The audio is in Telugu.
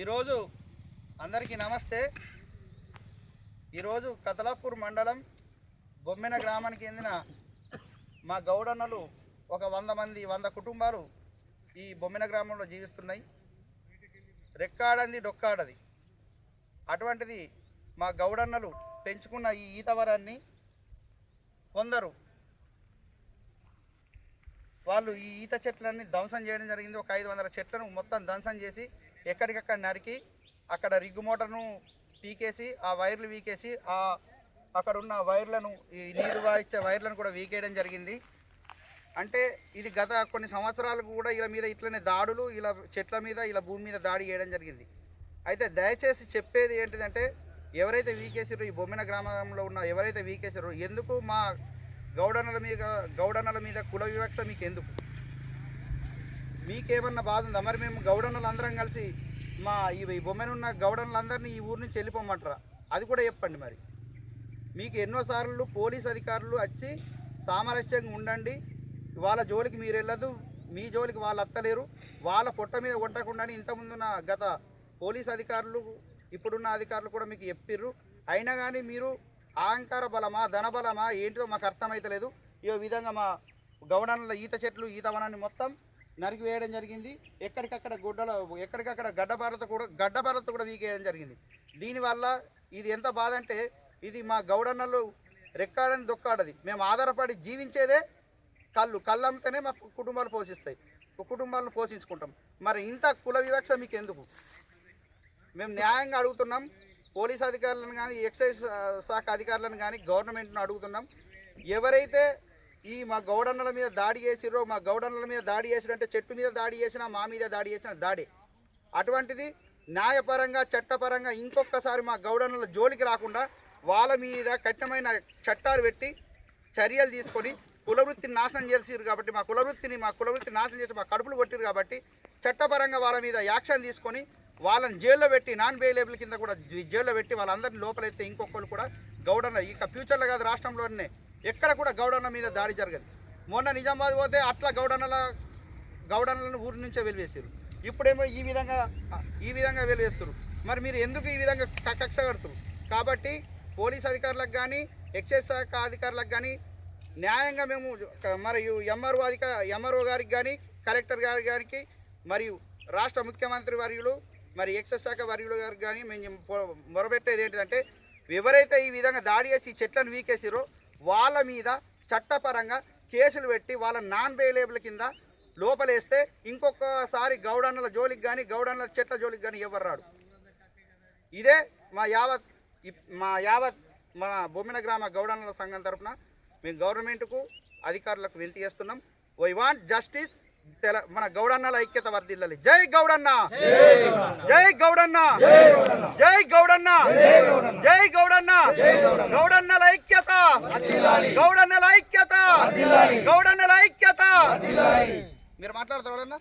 ఈరోజు అందరికీ నమస్తే. ఈరోజు కతలాపూర్ మండలం బొమ్మెన గ్రామానికి చెందిన మా గౌడన్నలు ఒక 100 కుటుంబాలు ఈ బొమ్మెన గ్రామంలో జీవిస్తున్నాయి. రెక్కాడంది డొక్కాడది. అటువంటిది మా గౌడన్నలు పెంచుకున్న ఈ ఈతవరాన్ని కొందరు వాళ్ళు ఈ ఈత చెట్లన్నీ ధ్వంసం చేయడం జరిగింది. ఒక 500 చెట్లను మొత్తం ధ్వంసం చేసి ఎక్కడికక్కడ నరికి అక్కడ రిగ్గు మోటార్ను పీకేసి ఆ వైర్లు వీకేసి అక్కడ ఉన్న వైర్లను ఈ నీరు వాయిచ్చే వైర్లను కూడా వీకేయడం జరిగింది. అంటే ఇది గత కొన్ని సంవత్సరాలకు కూడా ఇలా మీద ఇట్లనే దాడులు ఇలా చెట్ల మీద ఇలా భూమి మీద దాడి చేయడం జరిగింది. అయితే దయచేసి చెప్పేది ఏంటిదంటే ఎవరైతే వీకేసారో ఈ బొమ్మెన గ్రామంలో ఉన్న ఎవరైతే వీకేసారో ఎందుకు మా గౌడన్నల మీద కుల వివక్ష మీకు ఎందుకు? మీకేమన్నా బాధ ఉందా? మరి మేము గౌడన్నలు అందరం కలిసి మా ఈ బొమ్మెనున్న గౌడన్నలందరినీ ఈ ఊరి నుంచి వెళ్ళిపోమంటారా? అది కూడా చెప్పండి. మరి మీకు ఎన్నోసార్లు పోలీస్ అధికారులు వచ్చి సామరస్యంగా ఉండండి, వాళ్ళ జోలికి మీరు వెళ్ళదు, మీ జోలికి వాళ్ళు అత్తలేరు, వాళ్ళ పొట్ట మీద కొట్టకుండా ఇంతకుముందున్న గత పోలీస్ అధికారులు ఇప్పుడున్న అధికారులు కూడా మీకు చెప్పిర్రు. అయినా కానీ మీరు అహంకార బలమా ధనబలమా ఏంటిదో మాకు అర్థమవుతలేదు. ఈ విధంగా మా గౌడన్నల ఈత చెట్లు ఈత వనాన్ని మొత్తం నరికి వేయడం జరిగింది. ఎక్కడికక్కడ ఎక్కడికక్కడ గడ్డపారత కూడా వీకేయడం జరిగింది. దీనివల్ల ఇది ఎంత బాధ అంటే ఇది మా గౌడన్నలు రెక్కాడని దొక్కాడది. మేము ఆధారపడి జీవించేదే కళ్ళు అమ్మితేనే మా కుటుంబాలు పోషిస్తాయి, కుటుంబాలను పోషించుకుంటాం. మరి ఇంత కుల వివక్ష మీకు ఎందుకు? మేము న్యాయంగా అడుగుతున్నాం. పోలీస్ అధికారులను కానీ ఎక్సైజ్ శాఖ అధికారులను కానీ గవర్నమెంట్ను అడుగుతున్నాం. ఎవరైతే ఈ మా గౌడన్నల మీద దాడి చేసిరో మా గౌడన్నల మీద దాడి చేసిరంటే చెట్టు మీద దాడి చేసినా మా మీద దాడి చేసిన దాడి అటువంటిది న్యాయపరంగా చట్టపరంగా ఇంకొకసారి మా గౌడన్నల జోలికి రాకుండా వాళ్ళ మీద కఠినమైన చట్టాలు పెట్టి చర్యలు తీసుకొని కులవృత్తిని నాశనం చేసిరు కాబట్టి మా కులవృత్తి నాశనం చేసి మా కడుపులు కొట్టిరు కాబట్టి చట్టపరంగా వాళ్ళ మీద యాక్షన్ తీసుకొని వాళ్ళని జైల్లో పెట్టి నాన్ బెయిలబుల్ కింద కూడా జైల్లో పెట్టి వాళ్ళందరినీ లోపలైతే ఇంకొకరు కూడా గౌడన్న ఇక ఫ్యూచర్లో కాదు రాష్ట్రంలోనే ఎక్కడ కూడా గౌడన్న మీద దాడి జరగదు. మొన్న నిజామాబాద్ పోతే అట్లా గౌడన్నలను ఊరి నుంచే వెలివేసారు. ఇప్పుడేమో ఈ విధంగా వెలివేస్తారు. మరి మీరు ఎందుకు ఈ విధంగా కక్ష కడుతున్నారు? కాబట్టి పోలీస్ అధికారులకు కానీ ఎక్సైజ్ శాఖ అధికారులకు కానీ న్యాయంగా మేము మరియు ఎంఆర్ఓ గారికి కానీ కలెక్టర్ గారికి మరియు రాష్ట్ర ముఖ్యమంత్రి వర్యులు మరి ఎక్సైజ్ శాఖ వర్యులు గారికి కానీ మేము మొరబెట్టేది ఏంటిదంటే ఎవరైతే ఈ విధంగా దాడి చేసి చెట్లను వీకేసిరో వాళ్ళ మీద చట్టపరంగా కేసులు పెట్టి వాళ్ళ నాన్ బెయిలబుల్ కింద లోపలేస్తే ఇంకొకసారి గౌడన్నల జోలికి కానీ గౌడన్నల చెట్ల జోలికి కానీ ఎవరు రాడు. ఇదే మా యావత్ మన బొమ్మెన గ్రామ గౌడన్నల సంఘం తరఫున మేము గవర్నమెంట్కు అధికారులకు వినతి చేస్తున్నాం. We want justice. మన గౌడన్నల ఐక్యత వర్ధిల్లాలి. జై గౌడన్న, జై గౌడన్న, జై గౌడన్న, జై గౌడన్న. గౌడన్నల ఐక్యత, గౌడన్నల ఐక్యత, గౌడన్నల ఐక్యత. మీరు మాట్లాడతారు ఎవరన్నా?